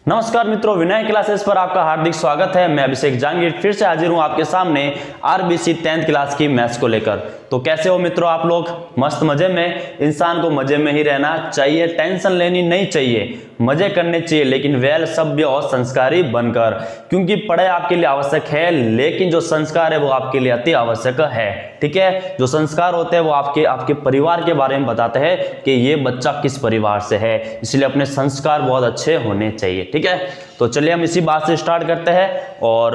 नमस्कार मित्रों, विनय क्लासेस पर आपका हार्दिक स्वागत है। मैं अभिषेक जांगीर फिर से हाजिर हूं आपके सामने आरबीसी 10th क्लास की मैथ्स को लेकर। तो कैसे हो मित्रों आप लोग? मस्त मजे में। इंसान को मजे में ही रहना चाहिए, टेंशन लेनी नहीं चाहिए, मजे करने चाहिए, लेकिन वेल सभ्य और संस्कारी बनकर, क्योंकि पढ़ाई आपके लिए आवश्यक है, लेकिन जो संस्कार है वो आपके लिए अति आवश्यक है। ठीक है, जो संस्कार होते हैं वो आपके परिवार के बारे में बताते हैं कि ये बच्चा किस परिवार से है, इसलिए अपने संस्कार बहुत अच्छे होने चाहिए। ठीक है, तो चलिए हम इसी बात से स्टार्ट करते हैं। और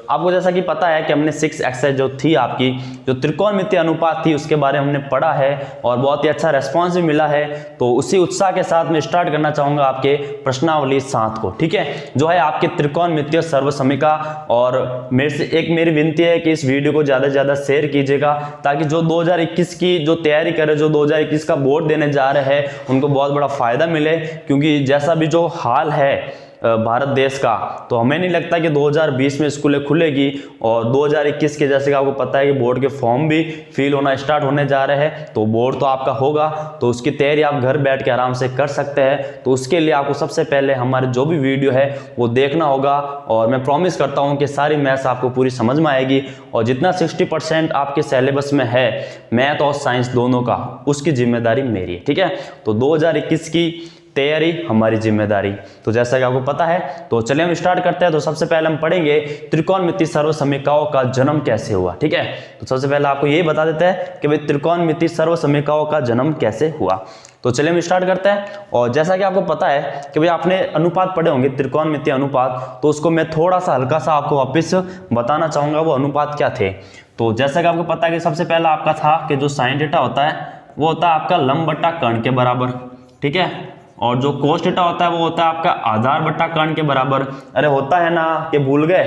आपको जैसा कि पता है कि हमने 6 एक्सरसाइज जो थी आपकी, जो त्रिकोणमितीय अनुपात थी, उसके बारे में हमने पढ़ा है और बहुत ही अच्छा रेस्पॉन्स भी मिला है। तो उसी उत्साह के साथ मैं स्टार्ट करना चाहूंगा आपके प्रश्नावली 7 को। ठीक है, जो है आपके त्रिकोणमितीय सर्वसमीका। और मेरी विनती है कि इस वीडियो को ज़्यादा से ज़्यादा शेयर कीजिएगा, ताकि जो 2021 की जो तैयारी करे, जो 2021 का बोर्ड देने जा रहे हैं, उनको बहुत बड़ा फायदा मिले। क्योंकि जैसा भी जो हाल है भारत देश का, तो हमें नहीं लगता कि 2020 में स्कूलें खुलेगी। और 2021 के जैसे कि आपको पता है कि बोर्ड के फॉर्म भी फिल होना स्टार्ट होने जा रहे हैं, तो बोर्ड तो आपका होगा, तो उसकी तैयारी आप घर बैठ के आराम से कर सकते हैं। तो उसके लिए आपको सबसे पहले हमारे जो भी वीडियो है वो देखना होगा, और मैं प्रॉमिस करता हूँ कि सारी मैथ्स आपको पूरी समझ में आएगी। और जितना 60% आपके सिलेबस में है मैथ और साइंस दोनों का, उसकी जिम्मेदारी मेरी है। ठीक है, तो 2021 की तैयारी हमारी जिम्मेदारी। तो जैसा कि आपको पता है, तो चलिए हम स्टार्ट करते हैं। तो सबसे पहले हम पढ़ेंगे त्रिकोणमितीय सर्वसमीकाओं का जन्म कैसे हुआ। ठीक है, तो सबसे पहले आपको यही बता देते हैं कि भाई त्रिकोणमितीय सर्वसमीकाओं का जन्म कैसे हुआ। तो चलिए हम स्टार्ट करते हैं। और जैसा कि आपको पता है कि भाई आपने अनुपात पढ़े होंगे, त्रिकोणमितीय अनुपात, तो उसको मैं थोड़ा सा हल्का सा आपको वापिस बताना चाहूंगा वो अनुपात क्या थे। तो जैसा कि आपको पता है कि सबसे पहला आपका था कि जो साइन थीटा होता है वो होता है आपका लंब बटा कर्ण के बराबर। ठीक है, और जो कोस थीटा होता है वो होता है आपका आधार बटा कर्ण के बराबर। अरे होता है ना, कि भूल गए?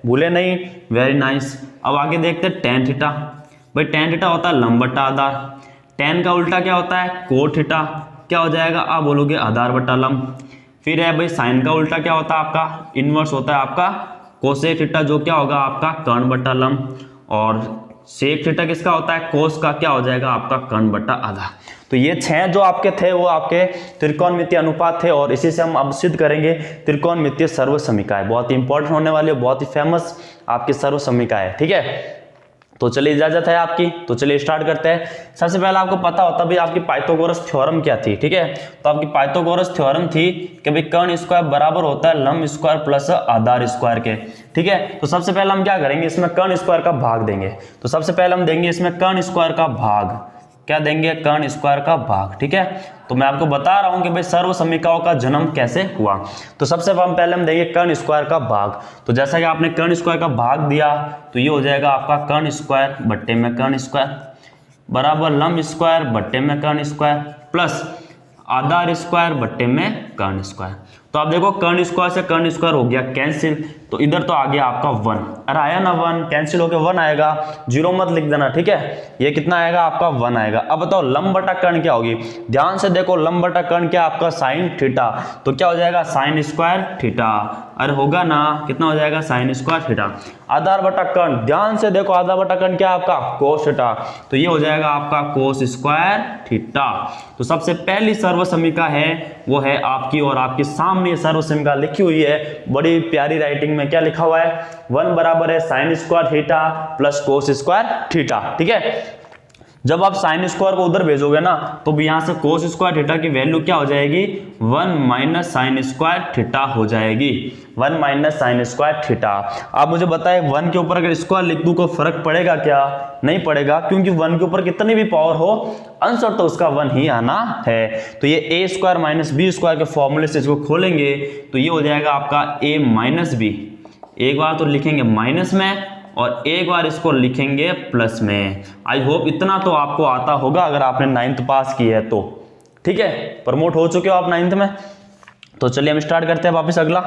भूले नहीं, वेरी नाइस। अब आगे देखते हैं टेन थीटा। भाई टेन थीटा होता है लंब बटा आधार। टेन का उल्टा क्या होता है? Cot theta. क्या हो जाएगा? आप बोलोगे आधार बटा लंब। फिर है भाई साइन का उल्टा क्या होता है आपका? इनवर्स होता है आपका कोसेक थीटा, जो क्या होगा आपका कर्ण बटा लंब। और सेक थीटा किसका होता है? कोस का। क्या हो जाएगा आपका? कर्ण बटा आधा। तो ये 6 जो आपके थे वो आपके त्रिकोणमितीय अनुपात थे, और इसी से हम अब सिद्ध करेंगे त्रिकोणमितीय सर्वसमीकाएं। बहुत ही इंपॉर्टेंट होने वाली है, बहुत ही फेमस आपकी सर्वसमीकाएं। ठीक है, तो चलिए इजाजत है आपकी, तो चलिए स्टार्ट करते हैं। सबसे पहले आपको पता होता भी आपकी पाइथागोरस थ्योरम क्या थी। ठीक है, तो आपकी पाइथागोरस थ्योरम थी कि भाई कर्ण स्क्वायर बराबर होता है लंब स्क्वायर प्लस आधार स्क्वायर के। ठीक है, तो सबसे पहले हम क्या करेंगे, इसमें कर्ण स्क्वायर का भाग देंगे। तो सबसे पहले हम देंगे इसमें कर्ण स्क्वायर का भाग। क्या देंगे? कर्ण स्क्वायर का भाग। ठीक है, तो मैं आपको बता रहा हूं कि भाई सर्वसमीकाओं का जन्म कैसे हुआ। तो सबसे पहले हम देंगे कर्ण स्क्वायर का भाग। तो जैसा कि आपने कर्ण स्क्वायर का भाग दिया, तो ये हो जाएगा आपका कर्ण स्क्वायर बट्टे में कर्ण स्क्वायर बराबर लंब स्क्वायर बट्टे में कर्ण स्क्वायर प्लस आधार स्क्वायर बट्टे में कर्ण स्क्वायर। तो आप देखो कर्ण स्क्वायर से कर्ण स्क्वायर हो गया कैंसिल, तो इधर तो आ गया आपका 1। अरे आया ना 1, कैंसिल होकर 1 आएगा, 0 मत लिख देना। ठीक है, ये कितना आएगा आपका? 1 आएगा। अब बताओ लंब बटा कर्ण क्या होगी? ध्यान से देखो, लंब बटा कर्ण क्या आपका? Sine theta. तो क्या हो जाएगा? Sine square theta. अरे होगा ना, कितना हो जाएगा? Sine square theta. आधार बटा कर्ण, ध्यान से देखो, आधार बटा कर्ण क्या आपका? Cos theta. तो ये हो जाएगा आपका कोस स्क्वायर थीटा। तो सबसे पहली सर्वसमीका है वो है आपकी, और आपके सामने सर्वसमीका लिखी हुई है बड़ी प्यारी राइटिंग में। क्या लिखा हुआ है? 1 बराबर है sine square theta plus cos square theta. ठीक है, जब आप साइन स्क्वायर को उधर भेजोगे ना, तो भी यहां से कोस स्क्वायर थीटा की वैल्यू क्या हो जाएगी? 1 माइनस साइन स्क्वायर थीटा हो जाएगी। 1 माइनस साइन स्क्वायर थीटा। आप मुझे बताएं, 1 के ऊपर अगर स्क्वायर लिख दूं को फर्क पड़ेगा क्या? नहीं पड़ेगा, क्योंकि 1 के ऊपर कितनी भी पावर हो, आंसर तो उसका 1 ही आना है। तो ये ए स्क्वायर माइनस बी स्क्वायर के फॉर्मूले से इसको खोलेंगे, तो ये हो जाएगा आपका ए माइनस बी। एक बार तो लिखेंगे माइनस में, और एक बार इसको लिखेंगे प्लस में। आई होप इतना तो आपको आता होगा अगर आपने 9th पास की है तो। ठीक है, प्रमोट हो चुके हो आप 9th में। तो चलिए हम स्टार्ट करते हैं वापस अगला।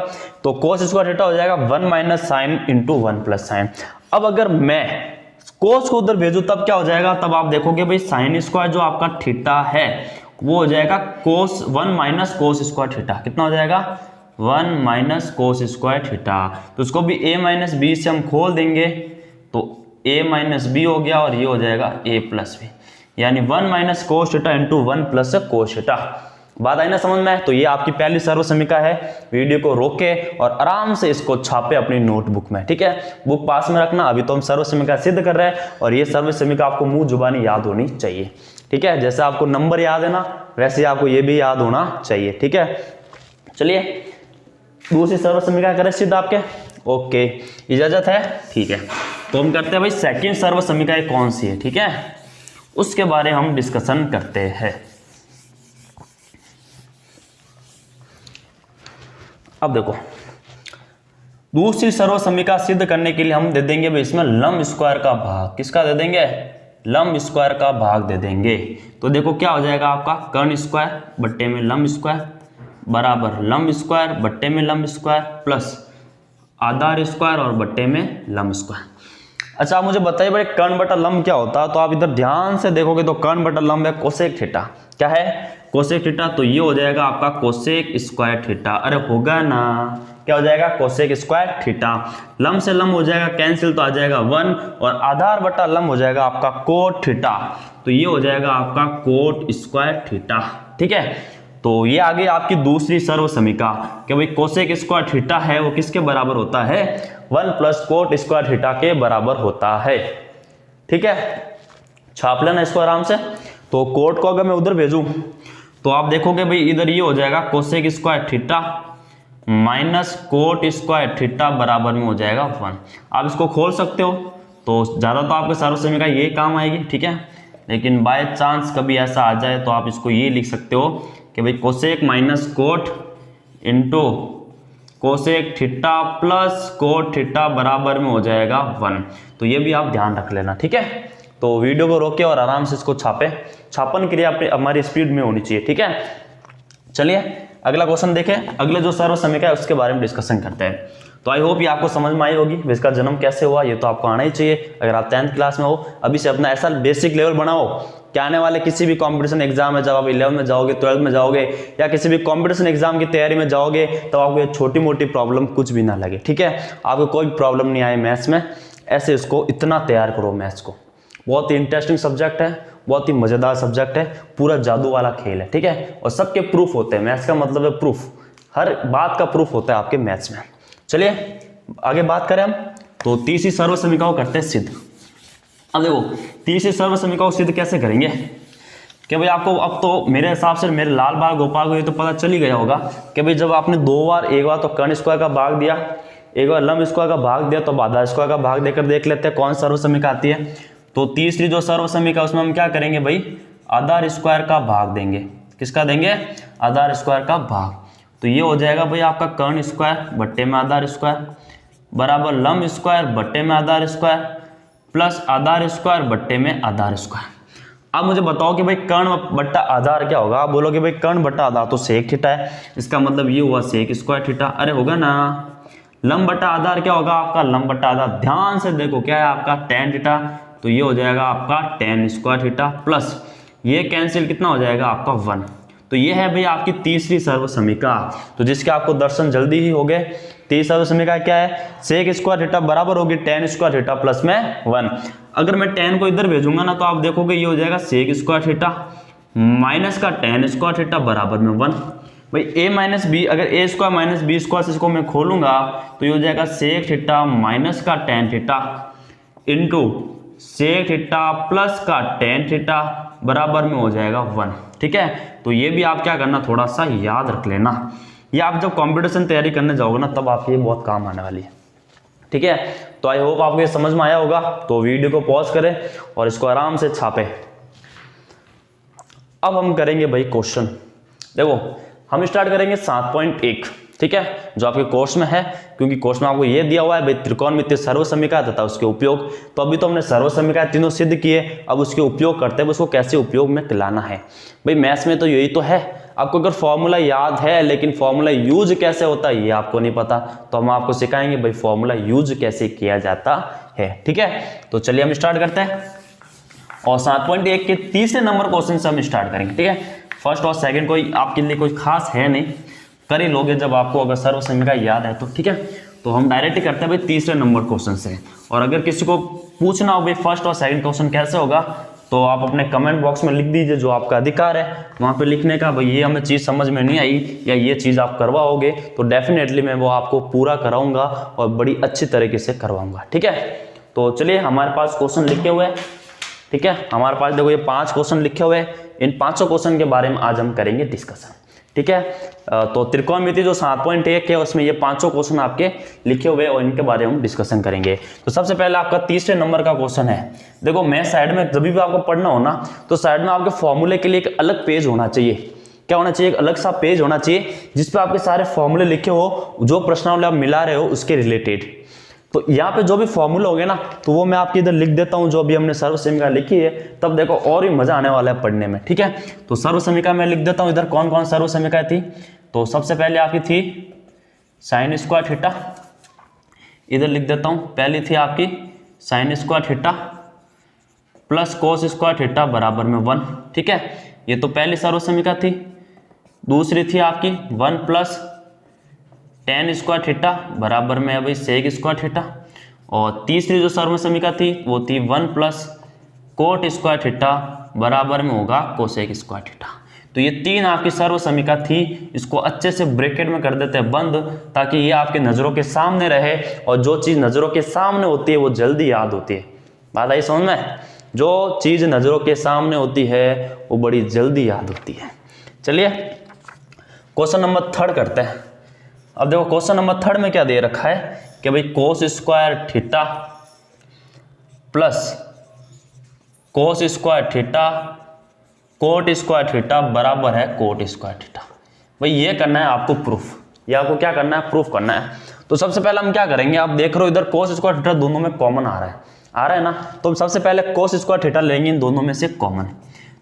तो कोस स्क्वायर थीटा हो जाएगा 1 minus sine into 1 plus sign. अब अगर मैं कोस को उधर भेजू तब क्या हो जाएगा? तब आप देखोगे भाई साइन स्क्वायर जो आपका थीटा है वो हो जाएगा कोस 1 माइनस कोस स्क्वायर थीटा। कितना हो जाएगा? 1 माइनस कोस स्क्वायर थीटा। तो उसको भी a माइनस बी से हम खोल देंगे, तो a माइनस बी हो गया, और ये हो जाएगा a प्लस बी, यानी 1 minus cos theta into 1 plus cos theta. बात आई ना समझ में? तो ये आपकी पहली सर्व समीकरण है। वीडियो को रोके और आराम से इसको छापे अपनी नोटबुक में, ठीक है? बुक पास में रखना। अभी तो हम सर्व समीकरण सिद्ध कर रहे हैं और ये सर्व समीकरण आपको मुंह जुबानी याद होनी चाहिए, ठीक है? जैसे आपको नंबर याद है ना, वैसे आपको ये भी याद होना चाहिए, ठीक है? चलिए दूसरी सर्व समीकरण करें सिद्ध आपके। ओके, इजाजत है? ठीक है, तो हम करते हैं भाई सेकंड सर्व समीकरण कौन सी है, ठीक है? उसके बारे में हम डिस्कशन करते हैं। अब देखो, दूसरी सर्व समीकरण सिद्ध करने के लिए हम दे देंगे भाई इसमें लंब स्क्वायर का भाग। किसका दे देंगे? लंब स्क्वायर का भाग दे देंगे। तो देखो क्या हो जाएगा आपका, कर्ण स्क्वायर बट्टे में लंब स्क्वायर बराबर लंब स्क्वायर बट्टे में लंब स्क्वायर प्लस आधार स्क्वायर और बट्टे में लंब स्क्वायर। अच्छा, आप मुझे बताइए भाई कर्ण बटा लंब क्या होता है? तो आप इधर ध्यान से देखोगे तो कर्ण बटा लंब है कोसेक थीटा। क्या है? Cosec theta. तो ये हो जाएगा आपका कोसेक स्क्वायर थीटा। अरे होगा ना, क्या हो जाएगा? Cosec square theta. लंब से लंब हो जाएगा कैंसिल, तो आ जाएगा 1 और आधार बटा लंब हो जाएगा आपका कोट थीटा। तो ये हो जाएगा आपका कोट स्क्वायर थीटा, ठीक है? तो ये आ गई आपकी दूसरी सर्व समीकरण कि भाई कोसेक स्क्वायर थीटा है वो किसके बराबर होता है? 1 प्लस कोट स्क्वायर थीटा के बराबर होता है, ठीक है? छाप लेना इसको आराम से। तो कोट को अगर मैं उधर भेजूं तो आप देखोगे भाई इधर ये हो जाएगा cosec square theta minus cot square theta बराबर में हो जाएगा 1। आप इसको खोल सकते हो, तो ज़्यादा तो आपके सर्व समीकरण ये काम आएगी, ठीक है? लेकिन बाय चांस कभी ऐसा आ जाए तो आप इसको ये लिख सकते हो कि भाई cosec minus cot into cosec theta plus cot theta बराबर में हो जाएगा 1। तो ये भी आप ध्यान रख लेना, ठीक है? तो वीडियो को रोके और आराम से इसको छापे। छापन क्रिया हमारी स्पीड में होनी चाहिए, ठीक है? चलिए अगला क्वेश्चन देखें। अगले जो सर्व समीकरण है उसके बारे में डिस्कशन करते हैं। तो आई होप ये आपको समझ में आई होगी। इसका जन्म कैसे हुआ ये तो आपको आना ही चाहिए अगर आप 10th क्लास में हो। अभी से अपना ऐसा बेसिक लेवल बनाओ कि आने वाले किसी भी कंपटीशन एग्जाम में, जब आप 11 में जाओगे, 12 में जाओगे या किसी भी कंपटीशन एग्जाम की तैयारी में जाओगे, तो आपको ये छोटी मोटी प्रॉब्लम कुछ भी ना लगे, ठीक है? आपको कोई प्रॉब्लम नहीं आए मैथ्स में। ऐसे इसको इतना तैयार करो मैथ्स को। बहुत ही इंटरेस्टिंग सब्जेक्ट है, बहुत ही मजेदार सब्जेक्ट है, पूरा जादू वाला खेल है, ठीक है? और सबके प्रूफ होते हैं। मैथ्स का मतलब है प्रूफ, हर बात का प्रूफ होता है आपके मैथ्स में। चलिए आगे बात करें हम। तो तीसरी सर्व समीकरण करते हैं सिद्ध। अब देखो तीसरी सर्व समीकरण सिद्ध कैसे करेंगे कि भाई आपको अब तो मेरे हिसाब से मेरे लाल बाल गोपाल को ये तो पता चल ही गया होगा कि भाई जब आपने दो बार, एक बार तो कर्ण स्क्वायर का भाग दिया, एक बार लंब स्क्वायर का भाग दिया, तो आधा स्क्वायर का भाग देकर देख लेते हैं कौन सर्व समीकरण आती है। तो तीसरी जो सर्व समीकरण उसमें हम क्या करेंगे भाई, आधार स्क्वायर का भाग देंगे। किसका देंगे? आधार स्क्वायर का भाग। तो ये हो जाएगा भाई आपका कर्ण स्क्वायर बट्टे में आधार स्क्वायर बराबर लंब स्क्वायर बट्टे में आधार स्क्वायर प्लस आधार स्क्वायर बट्टे में आधार स्क्वायर। अब मुझे बताओ कि भाई कर्ण बट्टा आधार क्या होगा? आप बोलोगे भाई कर्ण बट्टा आधार तो सेक थीटा है, इसका मतलब ये हुआ सेक स्क्वायर थीटा। अरे होगा ना। लंब बट्टा आधार क्या होगा आपका? लंब बट्टा आधार ध्यान से देखो क्या है आपका? tan theta. तो ये हो जाएगा आपका tan स्क्वायर थीटा प्लस ये कैंसिल कितना हो जाएगा आपका 1। तो ये है भाई आपकी तीसरी सर्व समीकरण, तो जिसके आपको दर्शन जल्दी ही हो गए। तीसरी सर्व समीकरण क्या है? सेक स्क्वायर थीटा बराबर होगी tan स्क्वायर थीटा प्लस में 1। अगर मैं tan को इधर भेजूंगा ना तो आप देखोगे ये हो जाएगा सेक स्क्वायर थीटा माइनस का tan स्क्वायर थीटा बराबर में 1। भाई a माइनस बी, अगर a square minus B square इसको मैं खोलूंगा तो ये हो जाएगा सेक थीटा माइनस का tan theta into sec theta plus का tan थीटा बराबर में हो जाएगा 1, ठीक है? तो ये भी आप क्या करना, थोड़ा सा याद रख लेना। ये आप जब कंपटीशन तैयारी करने जाओगे ना तब आपकी ये बहुत काम आने वाली है, ठीक है? तो आई होप आपको ये समझ में आया होगा। तो वीडियो को पॉज करें और इसको आराम से छापें। अब हम करेंगे भाई क्वेश्चन। देखो हम स्टार्ट करेंगे 7.1, ठीक है, जो आपके कोर्स में है, क्योंकि कोर्स में आपको ये दिया हुआ है भाई त्रिकोणमितीय सर्व समीकरण तथा उसके उपयोग। तो अभी तो हमने सर्व समीकरण तीनों सिद्ध किए, अब उसके उपयोग करते हैं, उसको कैसे उपयोग में लाना है। भाई मैथ्स में तो यही तो है, आपको अगर फॉर्मूला याद है लेकिन फॉर्मूला यूज कैसे होता है ये आपको नहीं पता, तो हम आपको सिखाएंगे भाई फॉर्मूला यूज कैसे किया जाता है, ठीक है? तो चलिए हम स्टार्ट करते हैं और 7.1 के तीसरे नंबर क्वेश्चन से हम स्टार्ट करेंगे, ठीक है? फर्स्ट और सेकंड कोई आपके लिए कोई खास है नहीं, कर ही लोगे जब आपको अगर सर्व समीकरण याद है तो, ठीक है? तो हम डायरेक्ट ही करते हैं भाई तीसरे नंबर क्वेश्चन से। और अगर किसी को पूछना हो भाई फर्स्ट और सेकंड क्वेश्चन कैसे होगा तो आप अपने कमेंट बॉक्स में लिख दीजिए, जो आपका अधिकार है वहाँ पे लिखने का, भाई ये हमें चीज़ समझ में नहीं आई या ये चीज़ आप करवाओगे तो डेफिनेटली मैं वो आपको पूरा कराऊंगा और बड़ी अच्छी तरीके से करवाऊंगा। ठीक है, तो चलिए हमारे पास क्वेश्चन लिखे हुए हैं। ठीक है, हमारे पास देखो ये 5 क्वेश्चन लिखे हुए हैं, इन 5 क्वेश्चन के बारे में आज हम करेंगे डिस्कशन। ठीक है, तो त्रिकोणमिति जो 7.1 है उसमें ये 5 क्वेश्चन आपके लिखे हुए हैं और इनके बारे में हम डिस्कशन करेंगे। तो सबसे पहले आपका तीसरे नंबर का क्वेश्चन है। देखो मैं साइड में जब भी आपको पढ़ना हो ना तो साइड में आपके फॉर्मूले के लिए एक अलग पेज होना चाहिए। क्या होना चाहिए? एक अलग सा पेज होना चाहिए जिसपे आपके सारे फॉर्मूले लिखे हो, जो प्रश्नावली आप मिला रहे हो उसके रिलेटेड। तो यहाँ पे जो भी फॉर्मूला हो गया ना तो वो मैं आपके इधर लिख देता हूँ, जो अभी हमने सर्व समीकरण लिखी है, तब देखो और भी मजा आने वाला है पढ़ने में। ठीक है, तो सर्व समीकरण मैं लिख देता हूँ इधर। कौन कौन सर्व समीकरण थी? तो सबसे पहले आपकी थी साइन स्क्वायर थीटा, इधर लिख देता हूँ। पहली थी आपकी sine square theta plus cos square theta बराबर में 1। ठीक है, ये तो पहली सर्व समीकरण थी। दूसरी थी आपकी 1 प्लस टेन स्क्वायर थीटा बराबर में है भाई सेक स्क्वायर थीटा। और तीसरी जो सर्व समीकरण थी वो थी 1 प्लस कोट स्क्वायर थीटा बराबर में होगा कोसेक स्क्वायर थीटा। तो ये 3 आपकी सर्व समीकरण थी। इसको अच्छे से ब्रैकेट में कर देते हैं बंद, ताकि ये आपके नज़रों के सामने रहे, और जो चीज़ नज़रों के सामने होती है वो जल्दी याद होती है। बात आई समझ में? जो चीज़ नज़रों के सामने होती है वो बड़ी जल्दी याद होती है। चलिए क्वेश्चन नंबर 3 करते हैं। अब देखो क्वेश्चन नंबर 3 में क्या दे रखा है कि भाई cos square theta plus cos square theta coat square theta बराबर है कोट स्क्वायर थीटा। भाई ये करना है आपको प्रूफ, ये आपको क्या करना है? प्रूफ करना है। तो सबसे पहले हम क्या करेंगे, आप देख रहे हो इधर कोस स्क्वायर थीटा दोनों में कॉमन आ रहा है ना, तो हम सबसे पहले कोस स्क्वायर थीटा लेंगे इन दोनों में से कॉमन।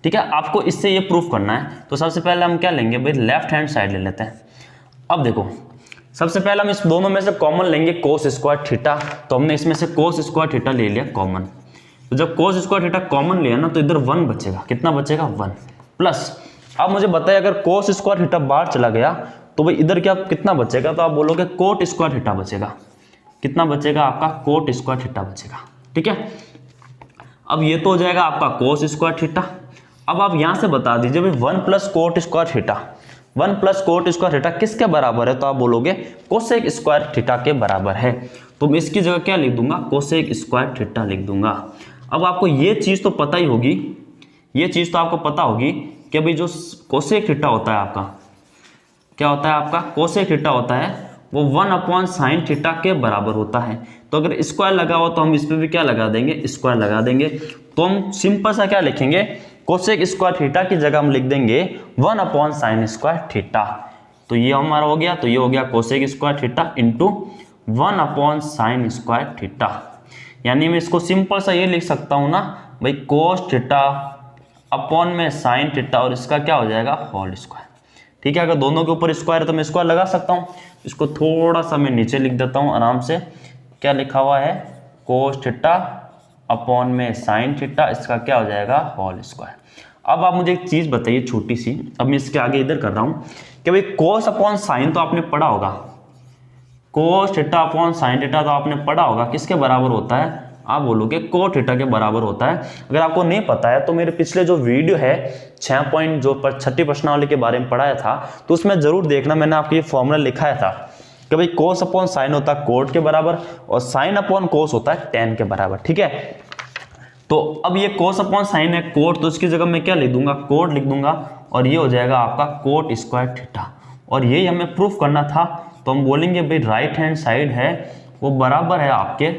ठीक है, आपको इससे ये प्रूफ करना है। तो सबसे पहले हम क्या लेंगे भाई, लेफ्ट हैंड साइड ले लेते हैं। अब देखो सबसे पहले हम इस दोनों में से कॉमन लेंगे कोस स्क्वायर थीटा, तो हमने इसमें से कोस स्क्वायर थीटा ले लिया कॉमन। तो जब कोस स्क्वायर थीटा कॉमन लिया ना तो इधर 1 बचेगा। कितना बचेगा? 1 प्लस, अब मुझे बताइए अगर कोस स्क्वायर थीटा बाहर चला गया तो भाई इधर क्या कितना बचेगा? तो आप बोलोगे कोट स्क्वायर थीटा बचेगा। कितना बचेगा? आपका कोट स्क्वायर थीटा बचेगा। ठीक है, अब ये तो हो जाएगा आपका कोस स्क्वायर थीटा। अब आप यहां से बता दीजिए भाई 1 plus coat square theta, 1 plus coat square theta किसके बराबर है? तो आप बोलोगे कोसेक स्क्वायर थीटा के बराबर है। तो मैं इसकी जगह क्या लिख दूंगा? कोसेक स्क्वायर थीटा लिख दूंगा। अब आपको ये चीज़ तो पता ही होगी, ये चीज़ तो आपको पता होगी कि भाई जो कोसेक थीटा होता है आपका, क्या होता है आपका? कोसेक थीटा होता है वो 1/sin थीटा के बराबर होता है। तो अगर स्क्वायर लगा हो तो हम इस पर भी क्या लगा देंगे? स्क्वायर लगा देंगे। तो हम सिंपल सा क्या लिखेंगे? कोसेक स्क्वायर थीटा की जगह हम लिख देंगे 1/sin स्क्वायर थीटा। तो ये हमारा हो गया, तो ये हो गया cosec square theta into 1/sin square theta. यानी मैं इसको सिंपल सा ये लिख सकता हूं ना भाई कोस थीटा अपॉन में साइन थीटा, और इसका क्या हो जाएगा? Whole square. ठीक है, अगर दोनों के ऊपर स्क्वायर है तो मैं स्क्वायर लगा सकता हूँ। इसको थोड़ा सा मैं नीचे लिख देता हूँ आराम से। क्या लिखा हुआ है? कोस थीटा अपॉन में साइन थीटा, इसका क्या हो जाएगा? Whole square. अब आप मुझे एक चीज बताइए छोटी सी, अब मैं इसके आगे इधर कर रहा हूं कि भाई कोस अपॉन साइन तो आपने पढ़ा होगा, कोस थीटा अपॉन साइन थीटा तो आपने पढ़ा होगा, किसके बराबर होता है? आप बोलोगे कोट थीटा के बराबर होता है। अगर आपको नहीं पता है तो मेरे पिछले जो वीडियो है 6 पॉइंट जो पर छठी प्रश्नावली के बारे में पढ़ाया था, तो उसमें जरूर देखना, मैंने आपको ये फॉर्मूला लिखाया था कि भाई कोस अपॉन साइन होता है कोट के बराबर और साइन अपॉन कोस होता है टेन के बराबर। ठीक है, तो अब ये कोस अपॉन साइन है कोट, तो इसकी जगह मैं क्या लिख दूंगा? कोट लिख दूंगा, और ये हो जाएगा आपका कोट स्क्वायर थीटा। और यही हमें प्रूफ करना था, तो हम बोलेंगे भाई राइट हैंड साइड है वो बराबर है आपके,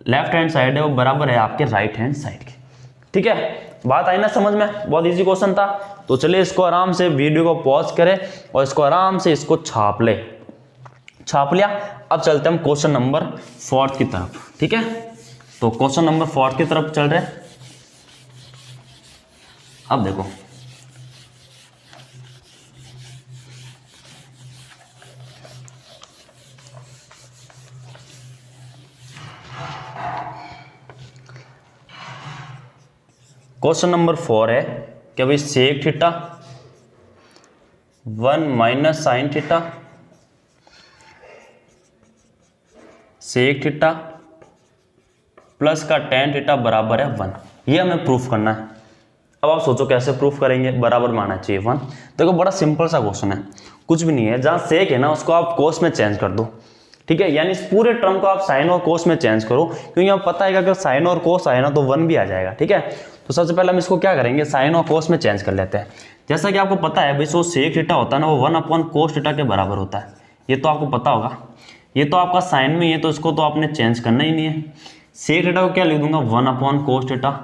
लेफ्ट हैंड साइड है वो बराबर है आपके राइट हैंड साइड के। ठीक है, बात आई ना समझ में? बहुत इजी क्वेश्चन था। तो चलिए इसको आराम से वीडियो को पॉज करें और इसको आराम से इसको छाप ले। छाप लिया। अब चलते हम क्वेश्चन नंबर 4 की तरफ। ठीक है, तो क्वेश्चन नंबर 4 की तरफ चल रहे हैं। अब देखो क्वेश्चन नंबर 4 है कि भाई sec theta 1 minus sine theta, sec theta plus का टेन थीटा बराबर है 1। ये हमें प्रूफ करना है। अब आप सोचो कैसे प्रूफ करेंगे, बराबर में आना चाहिए 1। देखो बड़ा सिंपल सा क्वेश्चन है, कुछ भी नहीं है, जहाँ सेक है ना उसको आप कोस में चेंज कर दो, ठीक है, यानी इस पूरे टर्म को आप साइन और कोस में चेंज करो, क्योंकि हमें पता है कि अगर साइन और कोस आए ना तो 1 भी आ जाएगा, ठीक है। तो सबसे पहले हम इसको क्या करेंगे, साइन और कोस में चेंज कर लेते हैं। जैसा कि आपको पता है भाई जो सेक थीटा होता है ना वो 1/cos थीटा के बराबर होता है, ये तो आपको पता होगा। ये तो आपका साइन में है तो इसको तो आपने चेंज करना ही नहीं है। सेक थीटा को क्या लिख दूंगा 1/cos थीटा,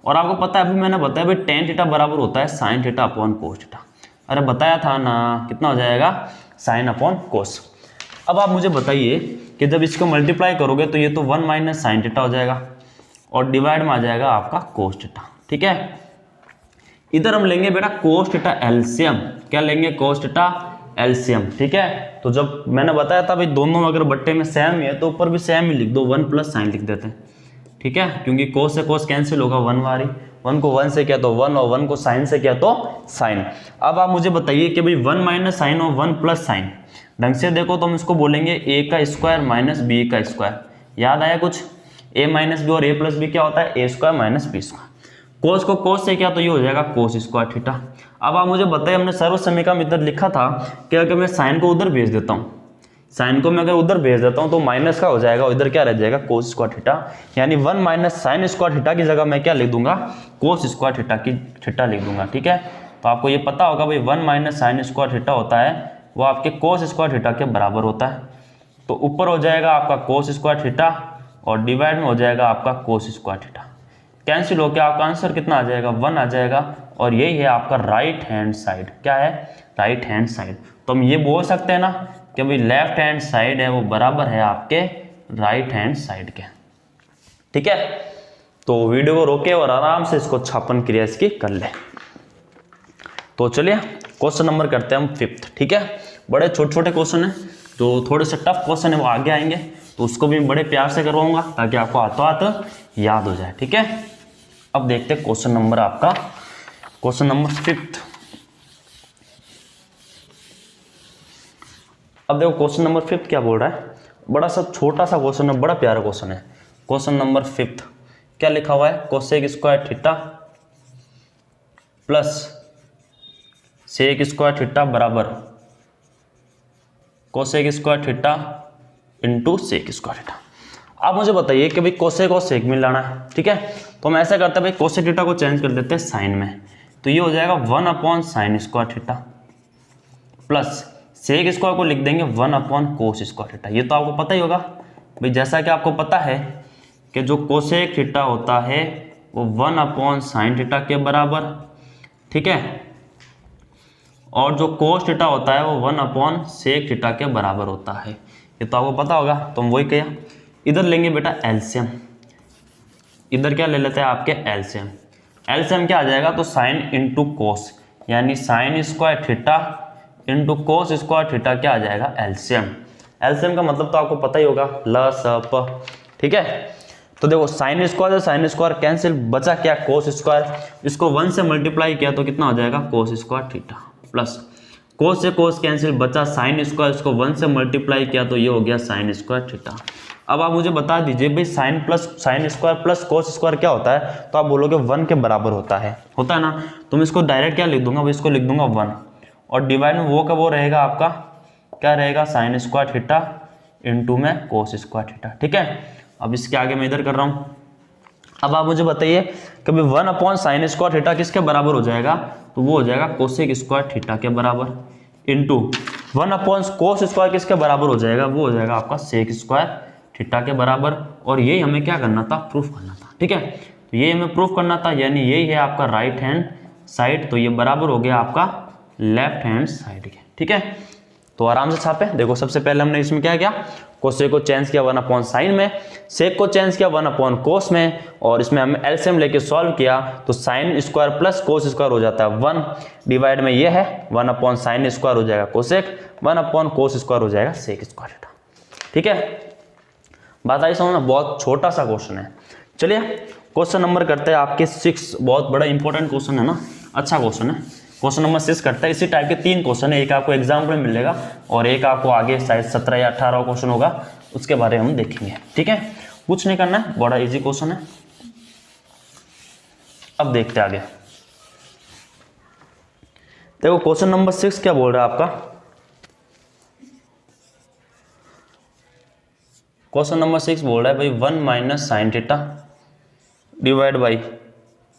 और आपको पता है अभी मैंने बताया भाई tan थीटा बराबर होता है sin theta upon cos theta. अरे बताया था ना, कितना हो जाएगा sin अपॉन cos। अब आप मुझे बताइए कि जब इसको मल्टीप्लाई करोगे तो ये तो 1 माइनस साइन थीटा हो जाएगा और डिवाइड में आ जाएगा आपका cos थीटा, ठीक है। इधर हम लेंगे बेटा cos थीटा एलसीएम, क्या लेंगे cos थीटा एलसीएम, ठीक है। तो जब मैंने बताया था भाई दोनों अगर बट्टे में सेम ही है तो ऊपर भी सेम ही लिख दो, 1 प्लस साइन लिख देते हैं, ठीक है, क्योंकि cos से cos कैंसिल होगा, 1 वारी 1 को 1 से किया तो 1 और 1 को साइन से किया तो साइन। अब आप मुझे बताइए कि भाई 1 माइनस साइन और 1 प्लस साइन, ढंग से देखो तो हम इसको बोलेंगे a का स्क्वायर माइनस b का स्क्वायर। याद आया कुछ, a माइनस बी और a प्लस बी क्या होता है, a square minus B square. Cos को कोस से किया तो ये हो जाएगा कोस स्क्वायर थीटा। अब आप मुझे बताइए, हमने सर्व समीकरण इधर लिखा था कि अगर मैं साइन को उधर भेज देता हूँ, साइन को मैं अगर उधर भेज देता हूँ तो माइनस का हो जाएगा, इधर क्या रह जाएगा कोस स्क्वायर थीटा, यानी 1 माइनस साइन स्क्वायर थीटा की जगह मैं क्या लिख दूंगा, कोस स्क्वायर थीटा की थीटा लिख दूंगा, ठीक है। तो आपको ये पता होगा भाई 1 माइनस साइन स्क्वायर थीटा होता है वो आपके कोस स्क्वायर थीटा के बराबर होता है। तो ऊपर हो जाएगा आपका कोस स्क्वायर थीटा और डिवाइड में हो जाएगा आपका कोस स्क्वायर थीटा, कैंसिल होकर आपका आंसर कितना आ जाएगा, 1 आ जाएगा। और यही है आपका राइट हैंड साइड, क्या है, राइट हैंड साइड। तो हम ये बोल सकते हैं ना कि भाई लेफ्ट हैंड साइड है वो बराबर है आपके राइट हैंड साइड के, ठीक है। तो वीडियो को रोके और आराम से इसको छापन क्रिया इसकी कर ले। तो चलिए क्वेश्चन नंबर करते हैं हम 5th, ठीक है। बड़े छोटे छोटे क्वेश्चन है, जो थोड़े से टफ क्वेश्चन है वो आगे आएंगे, तो उसको भी बड़े प्यार से करवाऊंगा ताकि आपको हाथों हाथ याद हो जाए, ठीक है। अब देखते हैं क्वेश्चन नंबर आपका, क्वेश्चन नंबर 5th। अब देखो क्वेश्चन नंबर 5th क्या बोल रहा है, बड़ा सा छोटा सा क्वेश्चन है, बड़ा प्यारा क्वेश्चन है। क्वेश्चन नंबर 5th क्या लिखा हुआ है, cosec square theta plus sec square theta बराबर cosec square theta into sec square theta. आप मुझे बताइए कि भाई कोसेक और सेक में लाना है, ठीक है। तो हम ऐसा करते हैं भाई कोसेक थीटा को चेंज कर देते हैं साइन में, तो ये हो जाएगा 1/sin square theta plus sec square को लिख देंगे 1/cos स्क्वायर थीटा। ये तो आपको पता ही होगा भाई, जैसा कि आपको पता है कि जो कोसेक थीटा होता है वो 1/sin थीटा के बराबर, ठीक है, और जो कोस थीटा होता है वो 1/sec थीटा के बराबर होता है। ये तो आपको पता होगा, तो हम वही किया। इधर लेंगे बेटा एलसीएम, इधर क्या ले लेते हैं आपके एलसीएम। एलसीएम क्या आ जाएगा, तो साइन इंटू कोस, यानी sine square theta into cos square theta क्या आ जाएगा, एलसीएम। एलसीएम का मतलब तो आपको पता ही होगा, ल स प, ठीक है। तो देखो साइन स्क्वायर से साइन स्क्वायर कैंसिल, बचा क्या कोस स्क्वायर, इसको 1 से मल्टीप्लाई किया तो कितना हो जाएगा cos square theta plus cos से कोस कैंसिल, बचा साइन स्क्वायर, इसको 1 से मल्टीप्लाई किया तो ये हो गया साइन स्क्वायर थीटा। अब आप मुझे बता दीजिए भाई sine plus sine square plus cos square क्या होता है, तो आप बोलोगे 1 के बराबर होता है ना। तो मैं इसको डायरेक्ट क्या लिख दूंगा, इसको लिख दूंगा 1 और डिवाइड में वो का वो रहेगा आपका क्या रहेगा, साइन स्क्वायर थीटा इंटू में कोस स्क्वायर थीटा, ठीक है। अब इसके आगे मैं इधर कर रहा हूँ। अब आप मुझे बताइए कि भाई 1/sin स्क्वायर थीटा किसके बराबर हो जाएगा, तो वो हो जाएगा कोसेक स्क्वायर थीटा के बराबर इंटू 1/cos स्क्वायर किसके बराबर हो जाएगा, वो हो जाएगा आपका सेक स्क्वायर थीटा के बराबर। और यही हमें क्या करना था, प्रूफ करना था, ठीक है। तो ये हमें प्रूफ करना था, यानी यही है आपका राइट हैंड साइड, तो ये बराबर हो गया आपका लेफ्ट हैंड साइड के, ठीक है। तो आराम से छापे। देखो सबसे पहले हमने इसमें क्या किया, कोसेक को चेंज किया 1/sin में, सेक को चेंज किया 1/cos में, और इसमें हमने एलसीएम लेके सॉल्व किया तो sign square plus cos square हो जाता है 1, डिवाइड में ये है 1/sin स्क्वायर हो जाएगा कोसेक, 1/cos स्क्वायर हो जाएगा सेक स्क्वायर थीटा, ठीक है। बात आई समझ में, बहुत छोटा सा क्वेश्चन है। चलिए क्वेश्चन नंबर करते हैं आपके 6, बहुत बड़ा इंपॉर्टेंट क्वेश्चन है ना, अच्छा क्वेश्चन है। क्वेश्चन नंबर 6 करता है, इसी टाइप के 3 क्वेश्चन है, एक आपको एग्जाम्पल में मिलेगा और एक आपको आगे शायद 17 या 18 क्वेश्चन होगा, उसके बारे में हम देखेंगे, ठीक है। कुछ नहीं करना है, बड़ा इजी क्वेश्चन है। अब देखते हैं आगे। देखो क्वेश्चन नंबर 6 क्या बोल रहा है आपका। क्वेश्चन नंबर 6 बोल रहा है भाई 1 minus sine theta divide by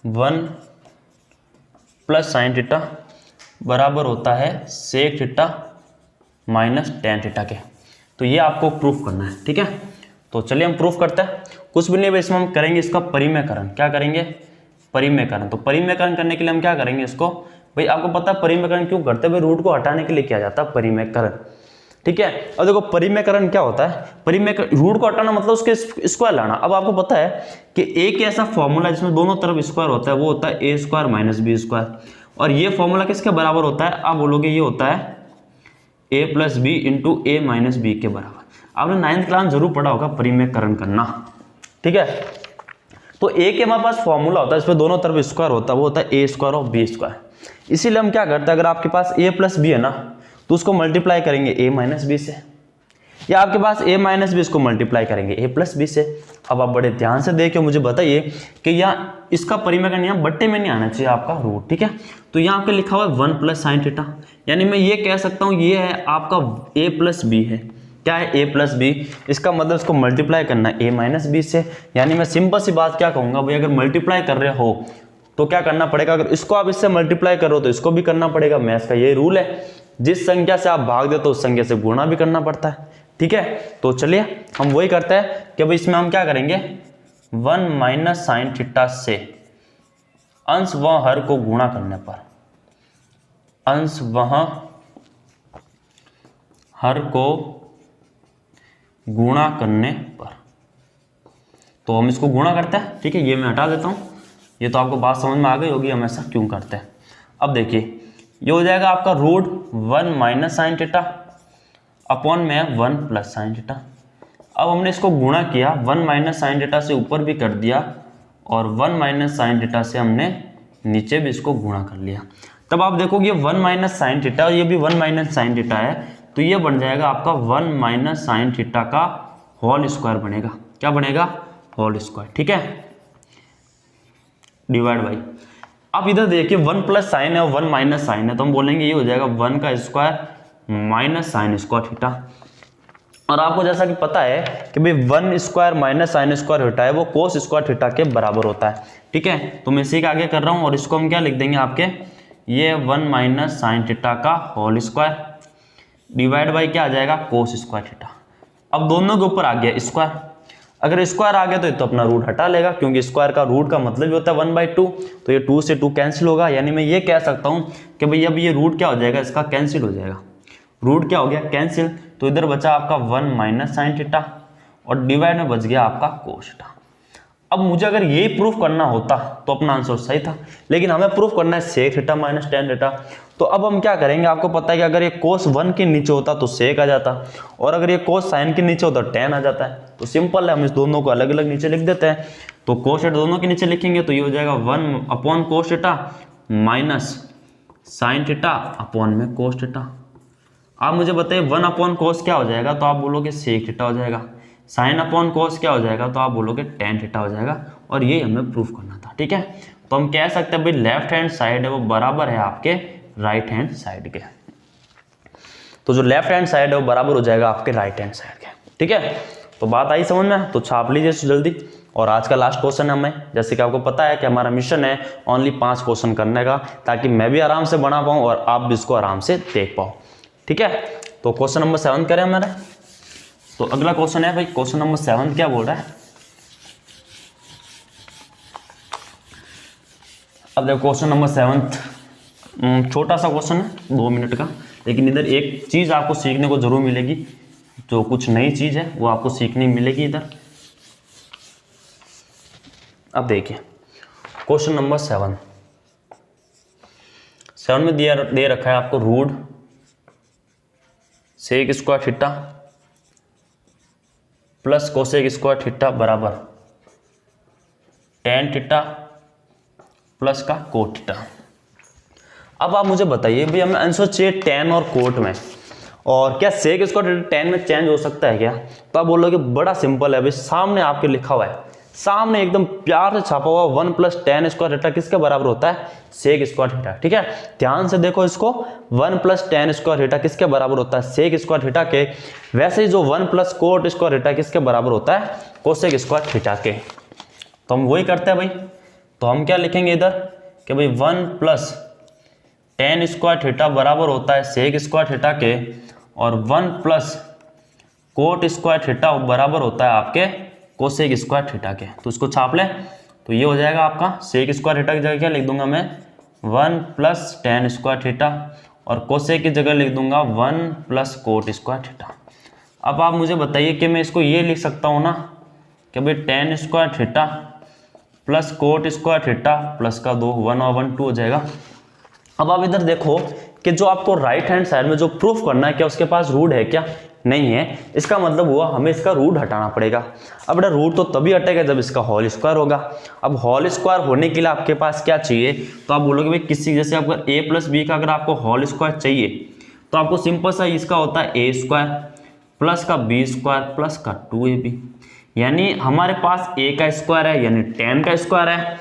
1 plus sine theta बराबर होता है sec theta minus tan theta के। तो ये आपको प्रूफ करना है, ठीक है। तो चलिए हम प्रूफ करते हैं। कुछ भी नहीं भाई, इसमें हम करेंगे इसका परिमेयकरण। क्या करेंगे? परिमेयकरण। तो परिमेयकरण करने के लिए हम क्या करेंगे इसको, भाई आपको पता है परिमेयकरण क्यों करते हैं, भाई रूट को हटाने के लिए किया जाता है परिमेयकरण, ठीक है। और देखो परिमेयकरण क्या होता है, परिमेयकरण रूट को हटाना मतलब उसके स्क्वायर लाना। अब आपको पता है कि एक ऐसा फॉर्मूला जिसमें दोनों तरफ स्क्वायर होता है वो होता है ए स्क्वायर माइनस बी स्क्वायर। और ये फॉर्मूला किसके बराबर होता है, आप बोलोगे ये होता है ए प्लस बी इंटू ए माइनस बी के बराबर। आपने 9th क्लास में जरूर पढ़ा होगा परिमेयकरण करना, ठीक है। तो ए के हमारे पास फॉर्मूला होता है, इसमें दोनों तरफ स्क्वायर होता है, वो होता है ए स्क्वायर और बी स्क्वायर। इसीलिए हम क्या करते हैं, अगर आपके पास ए प्लस बी है ना तो उसको मल्टीप्लाई करेंगे ए माइनस बी से, या आपके पास ए माइनस बी इसको मल्टीप्लाई करेंगे ए प्लस बी से। अब आप बड़े ध्यान से देखिए, मुझे बताइए कि यहाँ इसका परिमेयकरण यहाँ बट्टे में नहीं आना चाहिए आपका रूट, ठीक है। तो यहाँ आपके लिखा हुआ है 1 प्लस साइन थीटा, यानी मैं ये कह सकता हूँ ये है आपका ए प्लस बी है। क्या है? ए प्लस बी। इसका मतलब इसको मल्टीप्लाई करना है ए माइनस बी से। यानी मैं सिंपल सी बात क्या कहूँगा भाई, अगर मल्टीप्लाई कर रहे हो तो क्या करना पड़ेगा, अगर इसको आप इससे मल्टीप्लाई करो तो इसको भी करना पड़ेगा। मैथ्स का ये रूल है, जिस संख्या से आप भाग देते हो उस संख्या से गुणा भी करना पड़ता है, ठीक है। तो चलिए हम वही करते हैं कि भाई इसमें हम क्या करेंगे, 1 माइनस साइन थीटा से अंश व हर को गुणा करने पर, अंश व हर को गुणा करने पर, तो हम इसको गुणा करते हैं, ठीक है। ये मैं हटा देता हूं, ये तो आपको बात समझ में आ गई होगी हम ऐसा क्यों करते हैं। अब देखिए ये हो जाएगा आपका root 1 minus sine theta upon में 1 प्लस साइन थीटा। अब हमने इसको गुणा किया, 1 माइनस साइन थीटा से ऊपर भी कर दिया और 1 माइनस साइन थीटा से हमने नीचे भी इसको गुणा कर लिया। तब आप देखोगे 1 माइनस साइन थीटा और ये भी 1 माइनस साइन थीटा है, तो ये बन जाएगा आपका 1 माइनस साइन थीटा का होल स्क्वायर बनेगा। क्या बनेगा? होल स्क्वायर, ठीक है, डिवाइड बाई। अब इधर देखिए 1 प्लस साइन है और 1 माइनस साइन है, तो हम बोलेंगे ये हो जाएगा 1 का square minus sine square theta. और आपको जैसा कि पता है कि भाई 1 square minus sine square theta है वो कोस स्क्वायर थीटा के बराबर होता है, ठीक है। तो मैं इसी के आगे कर रहा हूं और इसको हम क्या लिख देंगे आपके, ये 1 माइनस साइन थीटा का होल स्क्वायर डिवाइड बाई क्या आ जाएगा, कोस स्क्वायर थीटा। अब दोनों के ऊपर आ गया स्क्वायर, अगर स्क्वायर आ गया तो ये तो अपना रूट हटा लेगा, क्योंकि स्क्वायर का रूट का मतलब ही होता है 1/2, तो ये 2 से 2 कैंसिल होगा। यानी मैं ये कह सकता हूं कि भाई अब ये रूट क्या हो जाएगा, इसका कैंसिल हो जाएगा। रूट क्या हो गया, कैंसिल। तो इधर बचा आपका 1 माइनस साइन थीटा और डिवाइड में बच गया आपका कोस थीटा। अब मुझे अगर यही प्रूफ करना होता तो अपना आंसर सही था, लेकिन हमें प्रूफ करना है sec theta minus tan theta. तो अब हम क्या करेंगे, आपको पता है कि अगर ये कोस 1 के नीचे होता तो सेक आ जाता, और अगर ये कोस साइन के नीचे होता तो टेन आ जाता है। तो सिंपल है, हम इस दोनों को अलग अलग नीचे लिख देते हैं। तो कोस थीटा दोनों के नीचे लिखेंगे तो ये हो जाएगा 1 upon cos theta minus sine theta upon में कोस थीटा। आप मुझे बताइए 1 अपॉन कोस क्या हो जाएगा, तो आप बोलोगे सेक थीटा हो जाएगा। साइन अपॉन कोस क्या हो जाएगा, तो आप बोलोगे टेन थीटा हो जाएगा। और ये हमें प्रूफ करना था, ठीक है। तो हम कह सकते हैं भाई लेफ्ट हैंड साइड है वो बराबर है आपके राइट हैंड साइड के। तो जो लेफ्ट हैंड साइड है वो बराबर हो जाएगा आपके राइट हैंड साइड के, ठीक है। तो बात आई समझ में, तो छाप लीजिए जल्दी। और आज का लास्ट क्वेश्चन है हमें, जैसे कि आपको पता है कि हमारा मिशन है ओनली 5 क्वेश्चन करने का, ताकि मैं भी आराम से बना पाऊँ और आप भी इसको आराम से देख पाओ, ठीक है। तो क्वेश्चन नंबर 7 करें हमारा। तो अगला क्वेश्चन है भाई, क्वेश्चन नंबर 7 क्या बोल रहा है। अब देखो क्वेश्चन नंबर 7 छोटा सा क्वेश्चन है 2 मिनट का, लेकिन इधर एक चीज आपको सीखने को जरूर मिलेगी, जो कुछ नई चीज है वो आपको सीखने मिलेगी इधर। अब देखिए क्वेश्चन नंबर 7 में दे रखा है आपको root sec square theta plus cosec square theta बराबर टेन थीटा प्लस का कोट थीटा। अब आप मुझे बताइए भाई हमें आंसर चाहिए टेन और कोट में, और क्या सेक स्क्वायर थीटा टेन में चेंज हो सकता है क्या। तो आप बोलोगे बड़ा सिंपल है भाई, सामने आपके लिखा हुआ है सामने एकदम प्यार से छापा हुआ 1 प्लस टेन स्क्वायर थीटा किसके बराबर होता है, सेक स्क्वायर थीटा। ठीक है, ध्यान से देखो इसको, 1 प्लस टेन स्क्वायर थीटा किसके बराबर होता है, सेक स्क्वायर थीटा के। वैसे ही जो 1 प्लस कोट स्क्वायर थीटा किसके बराबर होता है, कोसेक स्क्वायर थीटा के। तो हम वही करते हैं भाई, तो हम क्या लिखेंगे इधर कि भाई 1 प्लस टेन स्क्वायर थीटा बराबर होता है सेक स्क्वायर थीटा के, और 1 प्लस कोट स्क्वायर थीटा बराबर होता है आपके कोसेक स्क्वायर थीटा के। तो इसको छाप ले, तो ये हो जाएगा आपका सेक स्क्वायर थीटा की जगह क्या लिख दूंगा मैं, 1 प्लस टेन स्क्वायर थीटा, और कोसेक की जगह लिख दूंगा 1 प्लस कोट स्क्वायर थीटा। अब आप मुझे बताइए कि मैं इसको ये लिख सकता हूँ ना कि भाई ten square theta plus coat square theta plus का 2 1 और 1 2 हो जाएगा। अब आप इधर देखो कि जो आपको राइट हैंड साइड में जो प्रूफ करना है, क्या उसके पास रूट है क्या, नहीं है। इसका मतलब हुआ हमें इसका रूट हटाना पड़ेगा। अब बेटा रूट तो तभी हटेगा जब इसका होल स्क्वायर होगा। अब होल स्क्वायर होने के लिए आपके पास क्या चाहिए, तो आप बोलोगे भाई किसी, जैसे आपका a प्लस बी का अगर आपको होल स्क्वायर चाहिए तो आपको सिंपल सा इसका होता है a स्क्वायर प्लस का b स्क्वायर प्लस का 2ab। यानी हमारे पास a का स्क्वायर है यानी टेन का स्क्वायर है,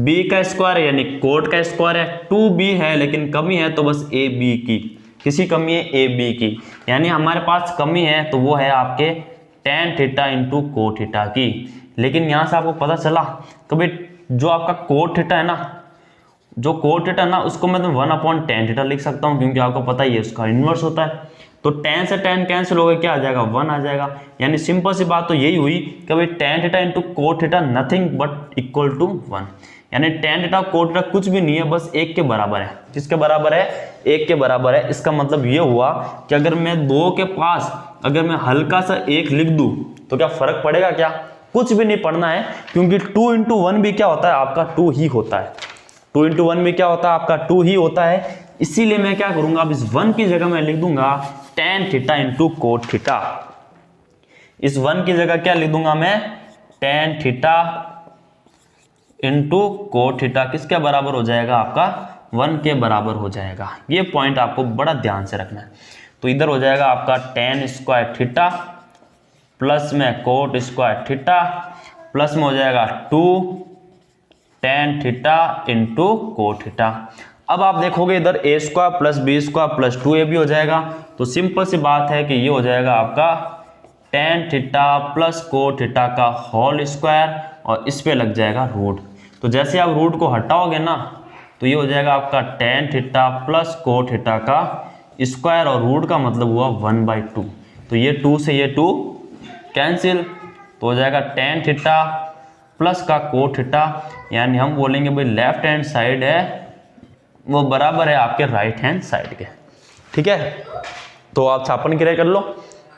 b का स्क्वायर है यानी कोट का स्क्वायर है, 2b है लेकिन कमी है तो बस ab की, किसी कमी है ए बी की। यानी हमारे पास कमी है तो वो है आपके ten theta into cot theta की। लेकिन यहाँ से आपको पता चला तो भाई जो आपका कोट थीटा है ना, जो कोट थीटा ना उसको मैं 1/10 थीटा लिख सकता हूँ, क्योंकि आपको पता ही है उसका इन्वर्स होता है। तो 10 से 10 कैंसिल हो गया, क्या आ जाएगा 1 आ जाएगा। यानी सिंपल सी बात तो यही हुई कि भाई tan theta into cot theta nothing but equal to 1। यानी टेन थीटा कोट थीटा कुछ भी नहीं है, बस 1 के बराबर है। किसके बराबर है, 1 के बराबर है। इसका मतलब ये हुआ कि अगर मैं 2 के पास अगर मैं हल्का सा 1 लिख दूं तो क्या फर्क पड़ेगा, क्या कुछ भी नहीं पड़ना है, क्योंकि 2 इंटू 1 भी क्या होता है आपका 2 ही होता है। 2 इंटू 1 भी क्या होता है आपका 2 ही होता है। इसीलिए मैं क्या करूंगा, अब इस 1 की जगह मैं लिख दूंगा ten theta into cot theta. इस 1 की जगह क्या लिख दूंगा मैं, ten theta into cot theta. किसके बराबर हो जाएगा आपका 1 के बराबर हो जाएगा। ये पॉइंट आपको बड़ा ध्यान से रखना है। तो इधर हो जाएगा आपका टेन स्क्वायर थीटा प्लस में कोट स्क्वायर थीटा प्लस में हो जाएगा 2 tan theta into cot theta. अब आप देखोगे इधर a square plus B square plus 2ab हो जाएगा। तो सिंपल सी बात है कि ये हो जाएगा आपका ten theta plus cot theta का होल स्क्वायर, और इस पे लग जाएगा रूट। तो जैसे आप रूट को हटाओगे ना तो ये हो जाएगा आपका ten theta plus cot theta का स्क्वायर, और रूट का मतलब हुआ 1/2। तो ये 2 से ये 2 कैंसिल, तो हो जाएगा टेन थीटा प्लस का कोट थीटा। यानी हम बोलेंगे भाई लेफ्ट हैंड साइड है वो बराबर है आपके राइट हैंड साइड के। ठीक है, तो आप छापन क्रिया कर लो।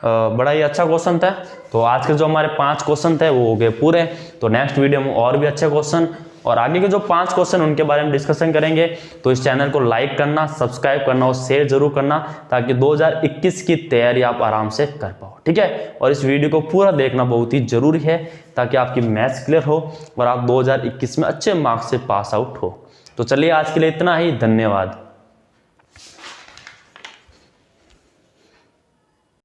बड़ा ही अच्छा क्वेश्चन था। तो आज के जो हमारे 5 क्वेश्चन थे वो हो गए पूरे। तो नेक्स्ट वीडियो में और भी अच्छे क्वेश्चन और आगे के जो 5 क्वेश्चन उनके बारे में डिस्कशन करेंगे। तो इस चैनल को लाइक करना, सब्सक्राइब करना और शेयर जरूर करना, ताकि 2021 की तैयारी आप आराम से कर पाओ। ठीक है, और इस वीडियो को पूरा देखना बहुत ही जरूरी है, ताकि आपकी मैथ्स क्लियर हो और आप 2021 में अच्छे मार्क्स से पास आउट हो। तो चलिए आज के लिए इतना ही, धन्यवाद।